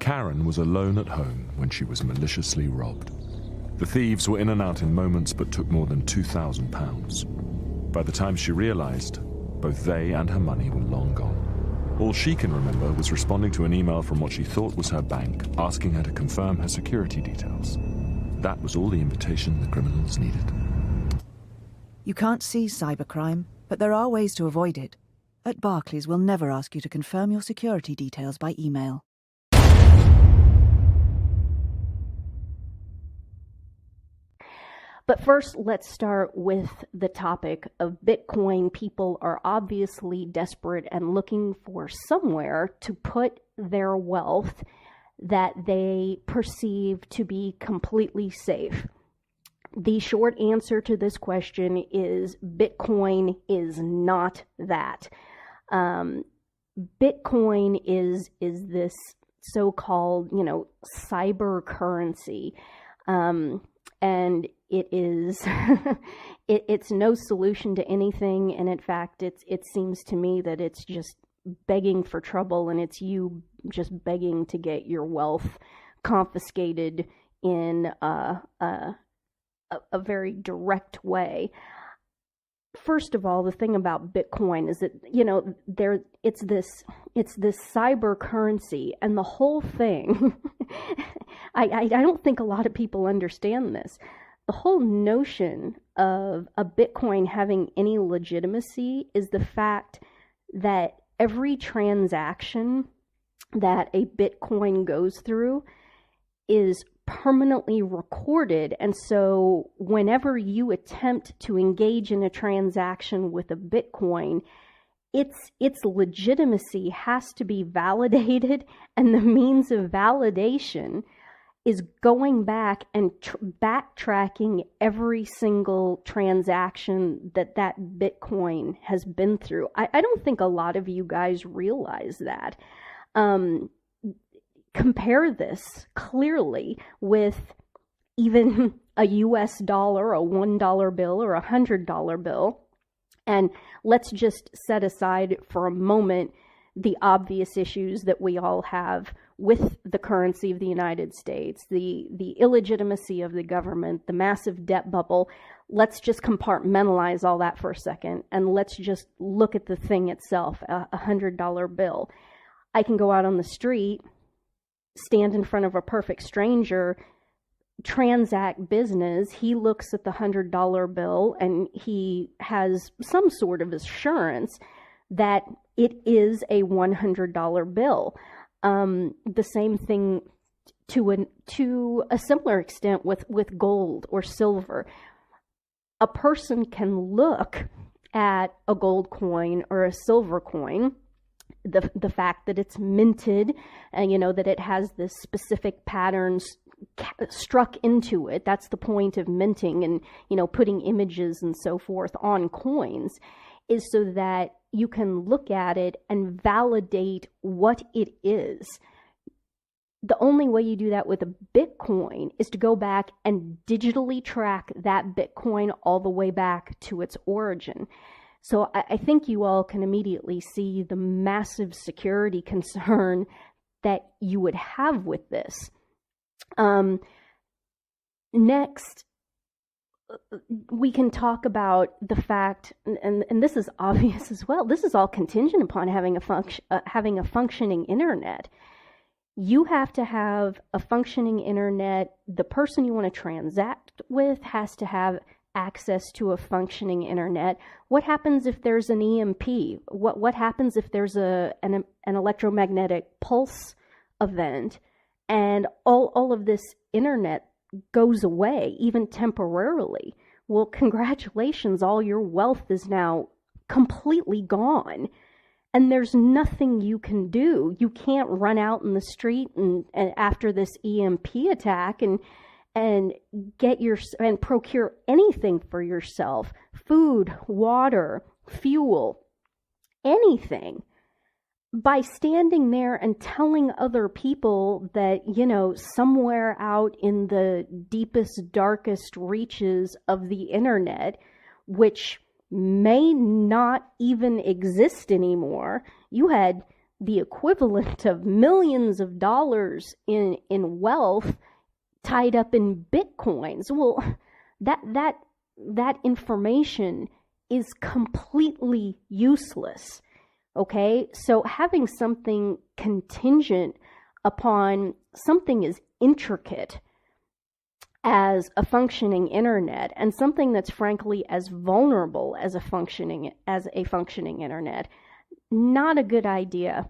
Karen was alone at home when she was maliciously robbed. The thieves were in and out in moments but took more than £2,000. By the time she realized, both they and her money were long gone. All she can remember was responding to an email from what she thought was her bank, asking her to confirm her security details. That was all the invitation the criminals needed. You can't see cybercrime, but there are ways to avoid it. At Barclays, we'll never ask you to confirm your security details by email. But first, let's start with the topic of Bitcoin. People are obviously desperate and looking for somewhere to put their wealth that they perceive to be completely safe. The short answer to this question is Bitcoin is not that. Bitcoin is this so-called, cyber currency. And it is, it's no solution to anything. And in fact, it seems to me that it's just begging for trouble, and it's you just begging to get your wealth confiscated in a very direct way. First of all, the thing about Bitcoin is that, it's this cyber currency, and the whole thing, I don't think a lot of people understand this. The whole notion of a Bitcoin having any legitimacy is the fact that every transaction that a Bitcoin goes through is permanently recorded. And so whenever you attempt to engage in a transaction with a Bitcoin, its legitimacy has to be validated, and the means of validation is going back and backtracking every single transaction that Bitcoin has been through. I don't think a lot of you guys realize that. Compare this clearly with even a US dollar, a $1 bill, or a $100 bill. And let's just set aside for a moment the obvious issues that we all have with the currency of the United States, the illegitimacy of the government, the massive debt bubble. Let's just compartmentalize all that for a second, and let's just look at the thing itself, a $100 bill. I can go out on the street, stand in front of a perfect stranger, transact business. He looks at the $100 bill, and he has some sort of assurance that it is a $100 bill. The same thing to a similar extent with gold or silver. A person can look at a gold coin or a silver coin, the fact that it's minted, and that it has this specific patterns struck into it. That's the point of minting and putting images and so forth on coins, is so that you can look at it and validate what it is. The only way you do that with a Bitcoin is to go back and digitally track that Bitcoin all the way back to its origin. So I think you all can immediately see the massive security concern that you would have with this. Next, we can talk about the fact, and this is obvious as well, this is all contingent upon having a functioning internet. You have to have a functioning internet. The person you want to transact with has to have access to a functioning internet. What happens if there's an EMP? What happens if there's an electromagnetic pulse event, and all of this internet goes away, even temporarily? Well, congratulations, all your wealth is now completely gone, and there's nothing you can do. You can't run out in the street and after this EMP attack and procure anything for yourself: food, water, fuel, anything. By standing there and telling other people that, somewhere out in the deepest, darkest reaches of the internet, which may not even exist anymore, you had the equivalent of millions of dollars in wealth tied up in bitcoins. Well, that information is completely useless. Okay, so having something contingent upon something as intricate as a functioning internet, and something that's frankly as vulnerable as a functioning internet, not a good idea.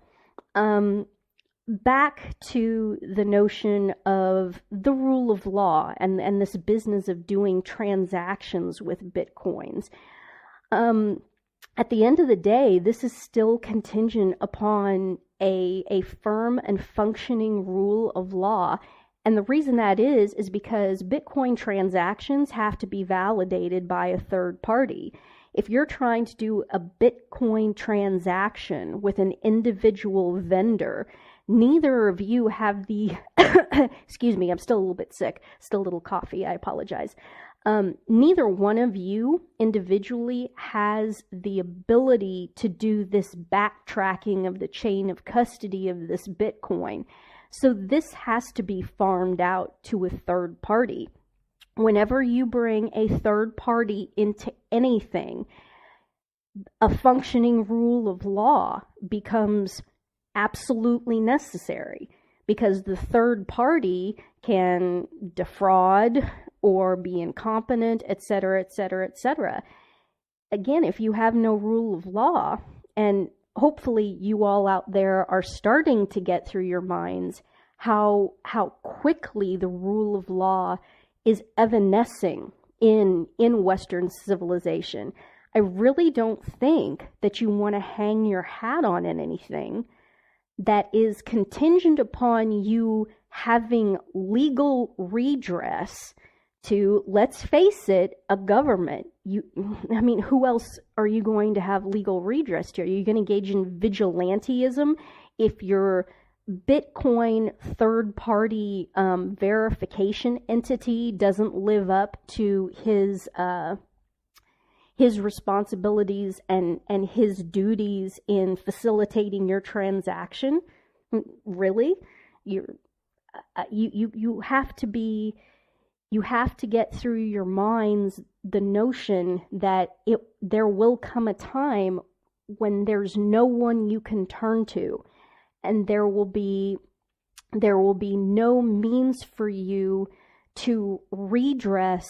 Back to the notion of the rule of law and this business of doing transactions with bitcoins. At the end of the day, this is still contingent upon a firm and functioning rule of law. And the reason that is because Bitcoin transactions have to be validated by a third party. If you're trying to do a Bitcoin transaction with an individual vendor, neither of you have the, excuse me, I'm still a little bit sick, still a little coffee, I apologize. Neither one of you individually has the ability to do this backtracking of the chain of custody of this Bitcoin. So this has to be farmed out to a third party. Whenever you bring a third party into anything, a functioning rule of law becomes absolutely necessary, because the third party can defraud or be incompetent, etc., etc., etc. Again, if you have no rule of law, and hopefully you all out there are starting to get through your minds how quickly the rule of law is evanescing in Western civilization. I really don't think that you want to hang your hat on anything that is contingent upon you having legal redress to, let's face it, a government. Who else are you going to have legal redress to? Are you going to engage in vigilantism if your Bitcoin third-party verification entity doesn't live up to his responsibilities and his duties in facilitating your transaction? Really? You have to get through your minds the notion that there will come a time when there's no one you can turn to, and there will be no means for you to redress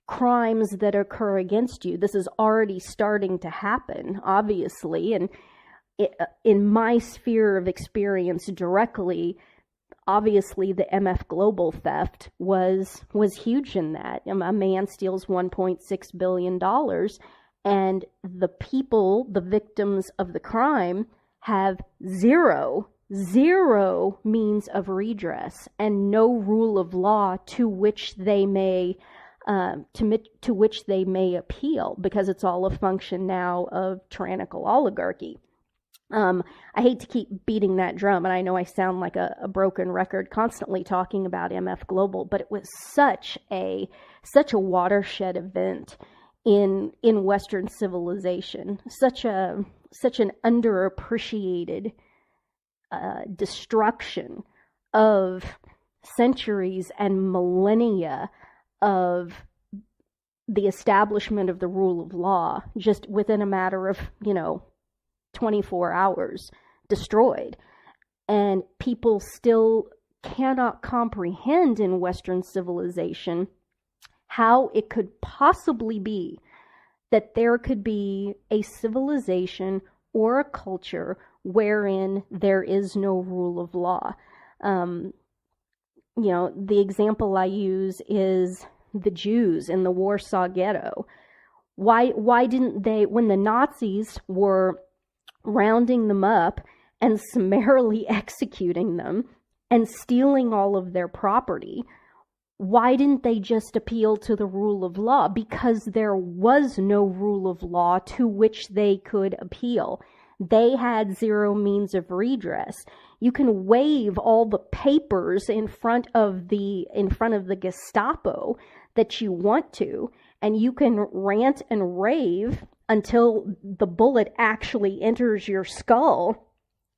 crimes that occur against you. This is already starting to happen, obviously, and in my sphere of experience directly, obviously the MF Global theft was huge in that. A man steals $1.6 billion, and the people, the victims of the crime, have zero means of redress and no rule of law to which they may appeal, because it's all a function now of tyrannical oligarchy. I hate to keep beating that drum, and I know I sound like a broken record constantly talking about MF Global, but it was such a watershed event in Western civilization, such an underappreciated destruction of centuries and millennia of the establishment of the rule of law, just within a matter of 24 hours, destroyed. And people still cannot comprehend in Western civilization how it could possibly be that there could be a civilization or a culture wherein there is no rule of law. The example I use is the Jews in the Warsaw Ghetto. Why didn't they, when the Nazis were rounding them up and summarily executing them and stealing all of their property, why didn't they just appeal to the rule of law? Because there was no rule of law to which they could appeal. They had zero means of redress. You can wave all the papers in front of the Gestapo that you want to, and you can rant and rave until the bullet actually enters your skull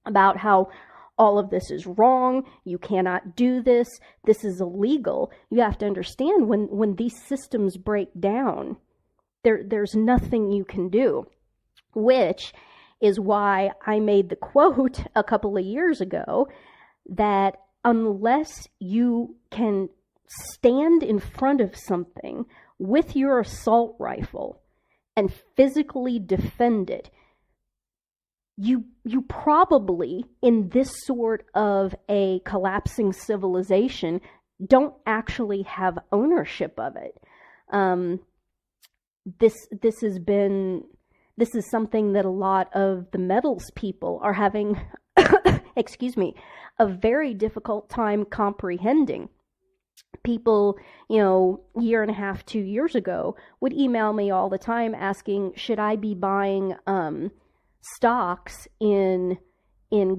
about how all of this is wrong, you cannot do this, this is illegal. You have to understand when these systems break down, there's nothing you can do, which is why I made the quote a couple of years ago that unless you can stand in front of something with your assault rifle and physically defend it, you probably, in this sort of a collapsing civilization, don't actually have ownership of it. This is something that a lot of the metals people are having, excuse me, a very difficult time comprehending. People, year and a half, 2 years ago, would email me all the time asking, should I be buying stocks in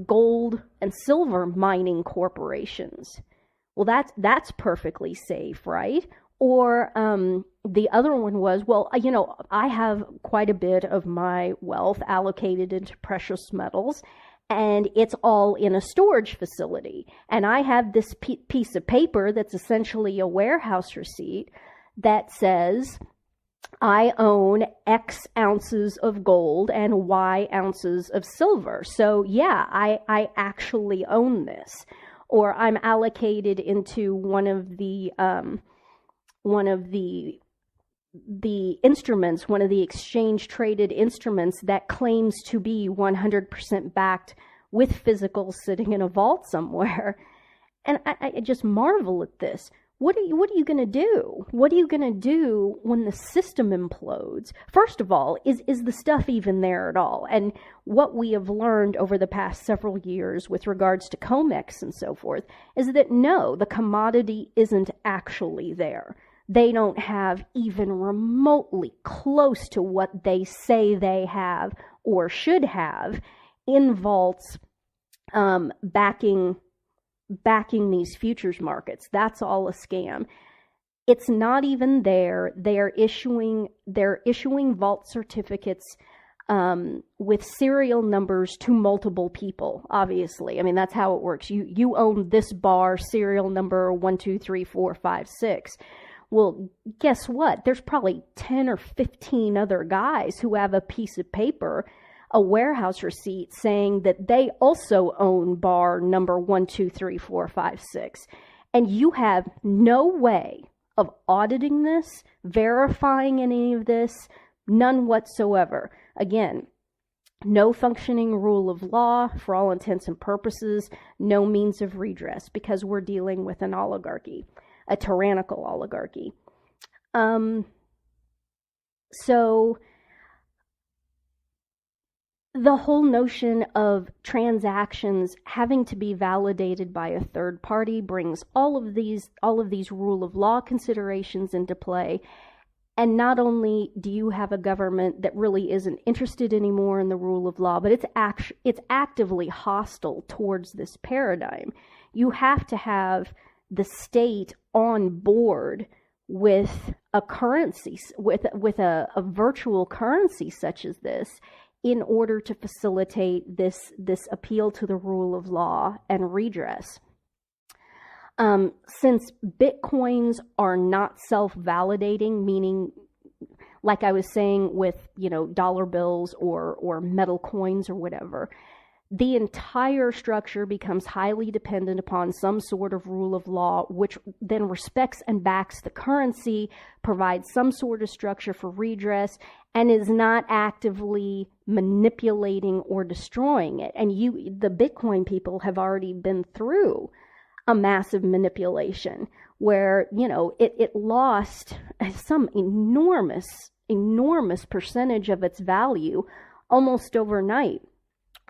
gold and silver mining corporations? Well, that's perfectly safe, right? Or the other one was, well, I have quite a bit of my wealth allocated into precious metals, and it's all in a storage facility. And I have this piece of paper that's essentially a warehouse receipt that says I own X ounces of gold and Y ounces of silver. So yeah, I actually own this. Or I'm allocated into one of the instruments, one of the exchange traded instruments that claims to be 100% backed with physicals sitting in a vault somewhere. And I just marvel at this. What are you going to do? What are you going to do when the system implodes? First of all, is the stuff even there at all? And what we have learned over the past several years with regards to COMEX and so forth is that no, the commodity isn't actually there. They don't have even remotely close to what they say they have or should have in vaults backing these futures markets. That's all a scam. It's not even there. They're issuing vault certificates with serial numbers to multiple people, obviously. I mean, that's how it works. You own this bar, serial number 1, 2, 3, 4, 5, 6. Well, guess what? There's probably 10 or 15 other guys who have a piece of paper, a warehouse receipt saying that they also own bar number 1, 2, 3, 4, 5, 6. And you have no way of auditing this, verifying any of this, none whatsoever. Again, no functioning rule of law for all intents and purposes, no means of redress because we're dealing with an oligarchy, a tyrannical oligarchy. So the whole notion of transactions having to be validated by a third party brings all of these rule of law considerations into play. And not only do you have a government that really isn't interested anymore in the rule of law, but it's actively hostile towards this paradigm. You have to have the state on board with a currency, with a virtual currency such as this, in order to facilitate this appeal to the rule of law and redress. Since Bitcoins are not self-validating, meaning, like I was saying with, dollar bills or metal coins or whatever, the entire structure becomes highly dependent upon some sort of rule of law, which then respects and backs the currency, provides some sort of structure for redress, and is not actively manipulating or destroying it. And the Bitcoin people have already been through a massive manipulation where, it lost some enormous percentage of its value almost overnight.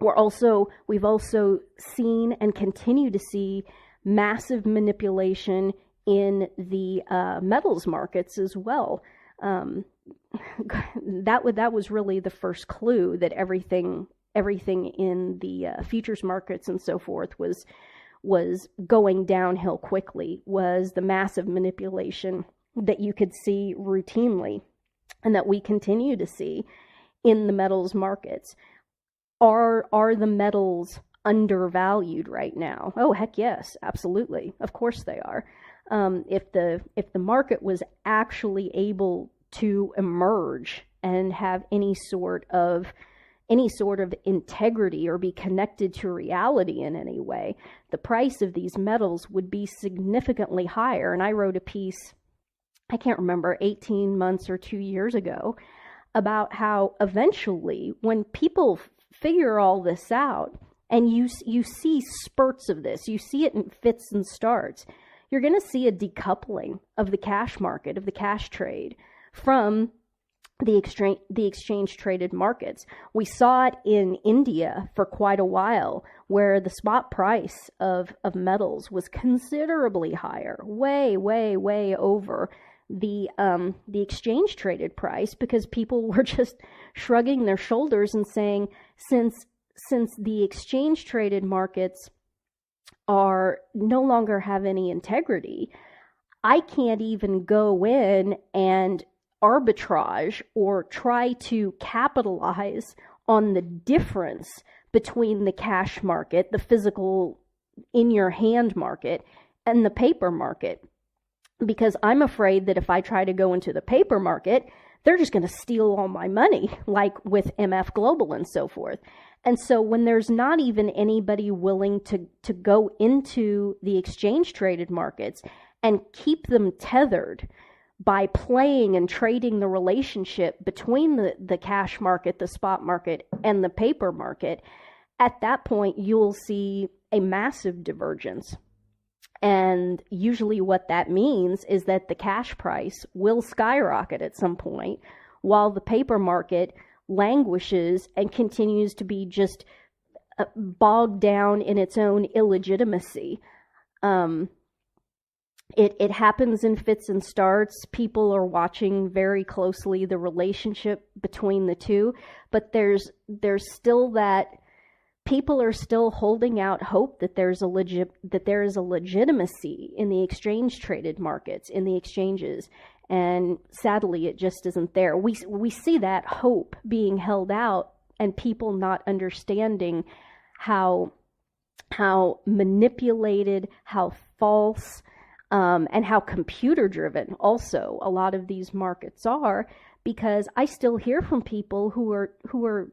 We've also seen and continue to see massive manipulation in the metals markets as well. That was really the first clue that everything in the futures markets and so forth was going downhill quickly, was the massive manipulation that you could see routinely and that we continue to see in the metals markets. Are the metals undervalued right now? Oh, heck yes, absolutely. Of course they are. If the market was actually able to emerge and have any sort of integrity or be connected to reality in any way, the price of these metals would be significantly higher. And I wrote a piece, I can't remember, 18 months or 2 years ago, about how eventually, when people figure all this out, and you see spurts of this, you see it in fits and starts, you're going to see a decoupling of the cash market, of the cash trade, from the exchange traded markets. We saw it in India for quite a while, where the spot price of metals was considerably higher, way over the exchange traded price, because people were just shrugging their shoulders and saying, since the exchange traded markets are no longer have any integrity, I can't even go in and arbitrage or try to capitalize on the difference between the cash market, the physical in your hand market, and the paper market, because I'm afraid that if I try to go into the paper market, they're just going to steal all my money, like with MF Global and so forth. And so when there's not even anybody willing to go into the exchange traded markets and keep them tethered by playing and trading the relationship between the cash market, the spot market, and the paper market, at that point you'll see a massive divergence. And usually what that means is that the cash price will skyrocket at some point, while the paper market languishes and continues to be just bogged down in its own illegitimacy. It happens in fits and starts. People are watching very closely the relationship between the two, but there's still that people are still holding out hope that there is a legitimacy in the exchange traded markets, in the exchanges. And sadly, it just isn't there. We see that hope being held out, and people not understanding how manipulated, how false, and how computer driven also a lot of these markets are. Because I still hear from people who are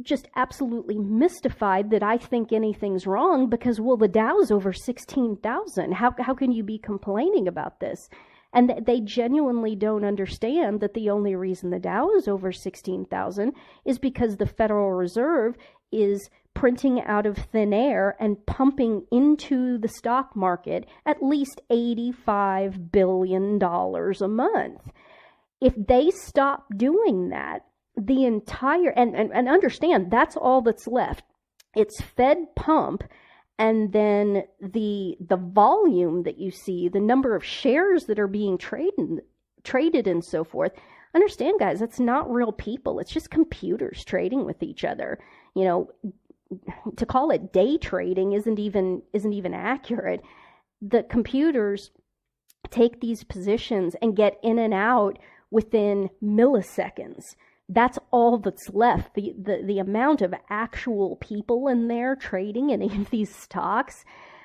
just absolutely mystified that I think anything's wrong because, well, the Dow's over 16,000. How can you be complaining about this? And they genuinely don't understand that the only reason the Dow is over 16,000 is because the Federal Reserve is printing out of thin air and pumping into the stock market at least $85 billion a month. If they stop doing that, the entire, and understand, that's all that's left. It's Fed pump, and then the volume that you see, the number of shares that are being traded and so forth. Understand, guys, that's not real people. It's just computers trading with each other. You know, to call it day trading isn't even accurate. The computers take these positions and get in and out within milliseconds. That's all that's left. The amount of actual people in there trading in any of these stocks,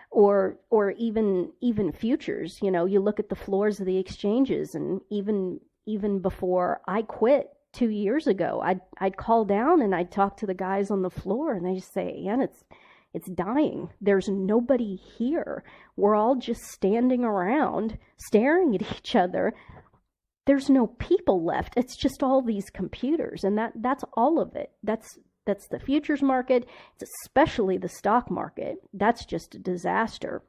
or even futures. You know, you look at the floors of the exchanges, and even before I quit 2 years ago, I'd call down and I'd talk to the guys on the floor, and they just say, "Ann, it's dying. There's nobody here. We're all just standing around staring at each other. There's no people left. It's just all these computers." And that's all of it. That's the futures market. It's especially the stock market. That's just a disaster.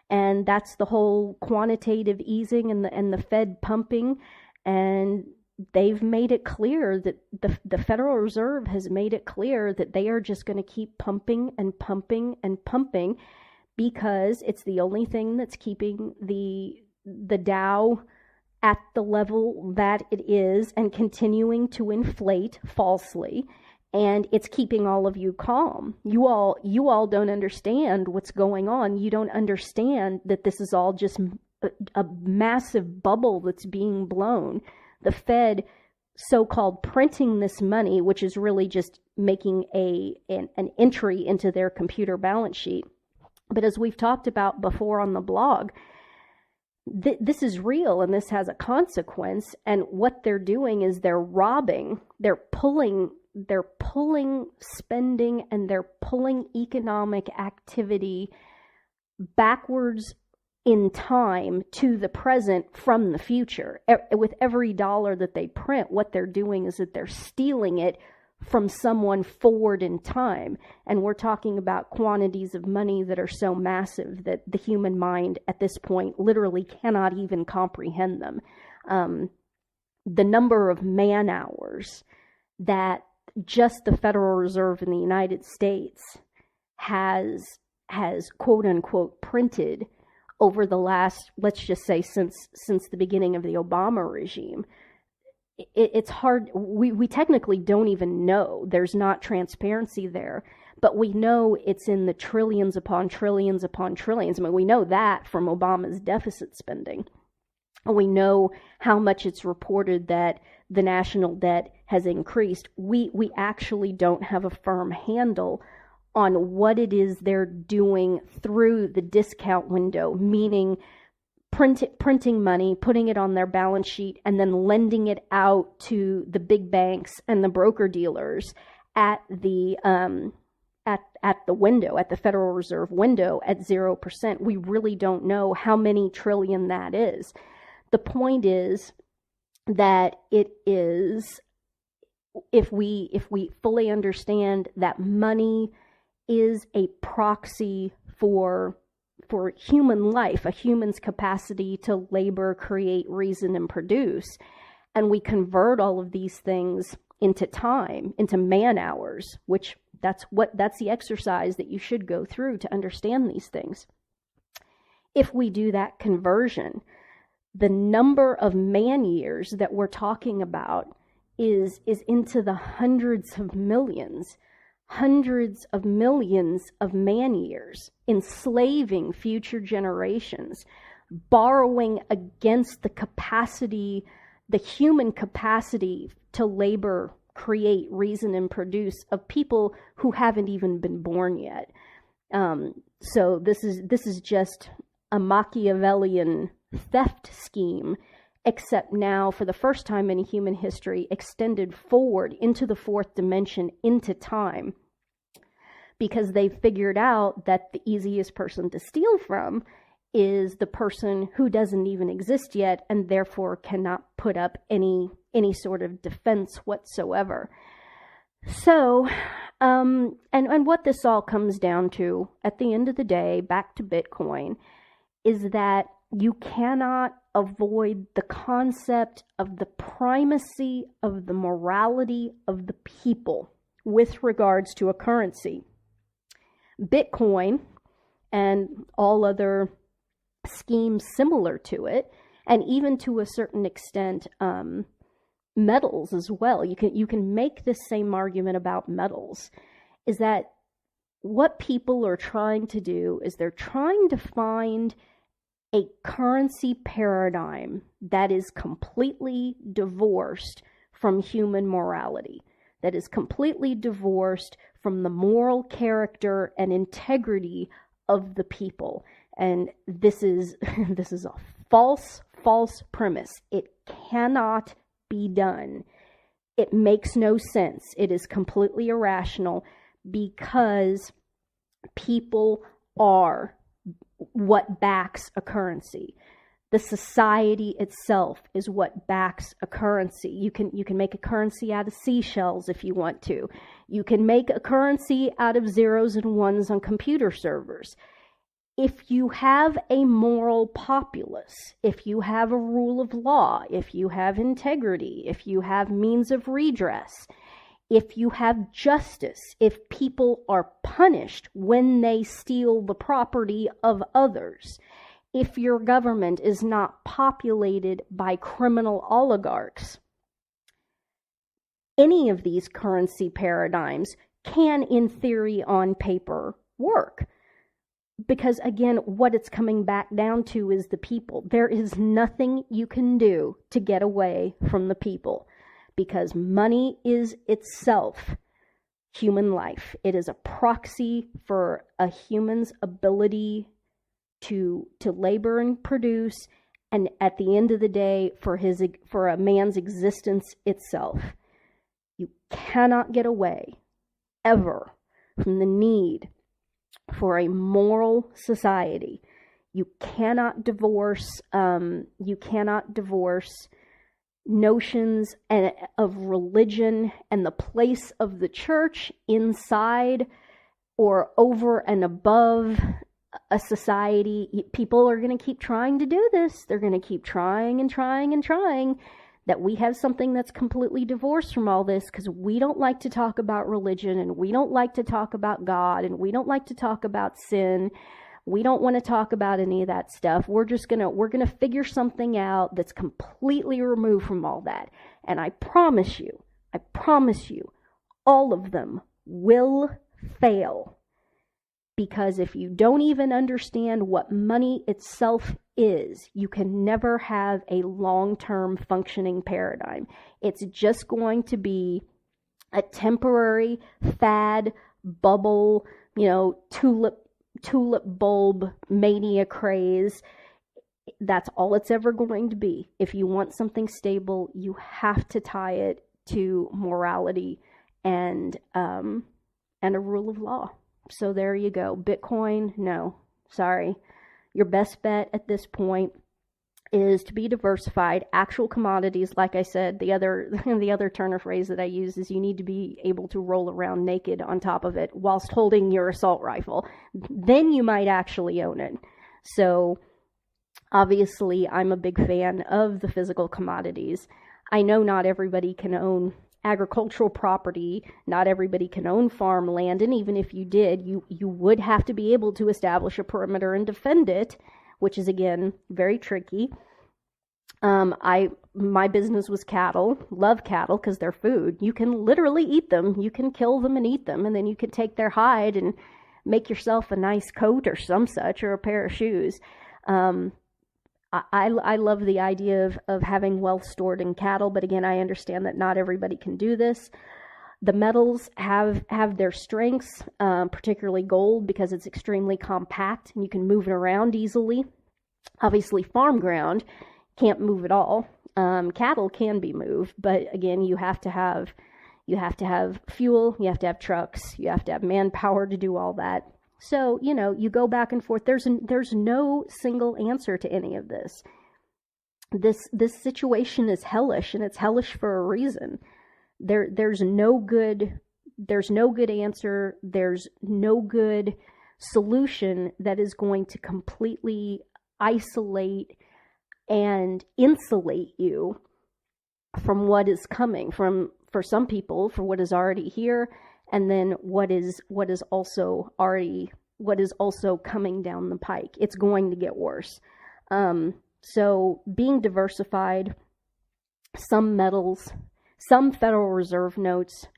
And that's the whole quantitative easing and the Fed pumping. And they've made it clear that the Federal Reserve has made it clear that they are just going to keep pumping and pumping and pumping, because it's the only thing that's keeping the Dow at the level that it is and continuing to inflate falsely, and it's keeping all of you calm. You all don't understand what's going on. You don't understand that this is all just a massive bubble that's being blown. The Fed so-called printing this money, which is really just making an entry into their computer balance sheet. But as we've talked about before on the blog, this is real and this has a consequence. And what they're doing is they're pulling spending and they're pulling economic activity backwards in time to the present from the future. With every dollar that they print, what they're doing is that they're stealing it from someone forward in time. And we're talking about quantities of money that are so massive that the human mind at this point literally cannot even comprehend them. The number of man hours that just the Federal Reserve in the United States has quote unquote printed over the last, let's just say since the beginning of the Obama regime, it's hard. We technically don't even know. There's not transparency there, but we know it's in the trillions upon trillions upon trillions. I mean, we know that from Obama's deficit spending. We know how much it's reported that the national debt has increased. We actually don't have a firm handle on what it is they're doing through the discount window, meaning printing money, putting it on their balance sheet, and then lending it out to the big banks and the broker dealers at the window, at the Federal Reserve window at 0%. We really don't know how many trillion that is. The point is that it is, if we fully understand that money is a proxy for human life, a human's capacity to labor, create, reason, and produce, and we convert all of these things into time, into man hours, which that's the exercise that you should go through to understand these things. If we do that conversion, the number of man years that we're talking about is into the hundreds of millions of man years, enslaving future generations, borrowing against the human capacity to labor, create, reason, and produce of people who haven't even been born yet. So this is just a Machiavellian theft scheme, except now, for the first time in human history, extended forward into the fourth dimension, into time, because they've figured out that the easiest person to steal from is the person who doesn't even exist yet and therefore cannot put up any sort of defense whatsoever. So, and what this all comes down to, at the end of the day, back to Bitcoin, is that you cannot avoid the concept of the primacy of the morality of the people with regards to a currency. Bitcoin and all other schemes similar to it, and even to a certain extent, metals as well. You can make this same argument about metals, is that what people are trying to do is they're trying to find a currency paradigm that is completely divorced from human morality, that is completely divorced from the moral character and integrity of the people. And this is a false premise. It cannot be done. It makes no sense. It is completely irrational, because people are what backs a currency. The society itself is what backs a currency. You can make a currency out of seashells if you want to. You can make a currency out of zeros and ones on computer servers. If you have a moral populace, if you have a rule of law, if you have integrity, if you have means of redress, if you have justice, if people are punished when they steal the property of others, if your government is not populated by criminal oligarchs, any of these currency paradigms can, in theory, on paper, work. Because, again, what it's coming back down to is the people. There is nothing you can do to get away from the people, because money is itself human life. It is a proxy for a human's ability to labor and produce, and at the end of the day, for a man's existence itself. You cannot get away ever from the need for a moral society. You cannot divorce notions of religion and the place of the church inside or over and above a society. People are going to keep trying to do this. They're going to keep trying and trying and trying. That we have something that's completely divorced from all this, because we don't like to talk about religion, and we don't like to talk about God, and we don't like to talk about sin. We don't want to talk about any of that stuff. We're going to figure something out that's completely removed from all that. And I promise you, all of them will fail. Because if you don't even understand what money itself is, you can never have a long-term functioning paradigm. It's just going to be a temporary fad, bubble, tulip bulb mania craze. That's all it's ever going to be. If you want something stable, you have to tie it to morality and a rule of law. So there you go. Bitcoin, no, sorry. Your best bet at this point is to be diversified. Actual commodities, like I said, the other turn of phrase that I use is you need to be able to roll around naked on top of it whilst holding your assault rifle. Then you might actually own it. So obviously, I'm a big fan of the physical commodities. I know not everybody can own agricultural property, not everybody can own farmland, and even if you did, you would have to be able to establish a perimeter and defend it, which is again very tricky. My business was cattle. Love cattle because they're food. You can literally eat them. You can kill them and eat them, and then you can take their hide and make yourself a nice coat or some such, or a pair of shoes. I love the idea of having wealth stored in cattle, but again, I understand that not everybody can do this. The metals have their strengths, particularly gold, because it's extremely compact and you can move it around easily. Obviously, farm ground can't move at all. Cattle can be moved, but again, you have to have fuel, you have to have trucks, you have to have manpower to do all that. So, you go back and forth. There's no single answer to any of this. This situation is hellish, and it's hellish for a reason. There's no good answer. There's no good solution that is going to completely isolate and insulate you from what is coming, for some people, for what is already here, and then what is also coming down the pike. It's going to get worse. So being diversified, some metals, some Federal Reserve notes,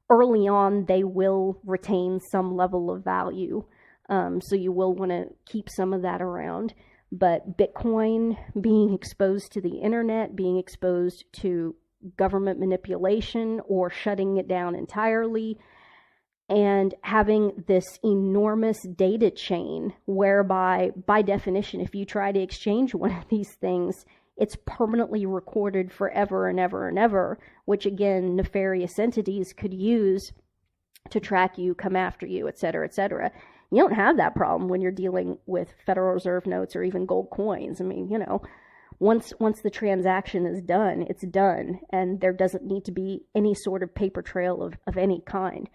early on they will retain some level of value. So you will want to keep some of that around. But Bitcoin, being exposed to the internet, being exposed to government manipulation or shutting it down entirely, and having this enormous data chain whereby, by definition, if you try to exchange one of these things, it's permanently recorded forever and ever and ever, which again, nefarious entities could use to track you, come after you, etc., etc. You don't have that problem when you're dealing with Federal Reserve notes or even gold coins. I mean, once the transaction is done, it's done, and there doesn't need to be any sort of paper trail of any kind.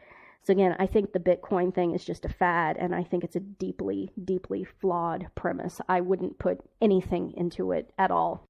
So again, I think the Bitcoin thing is just a fad, and I think it's a deeply, deeply flawed premise. I wouldn't put anything into it at all.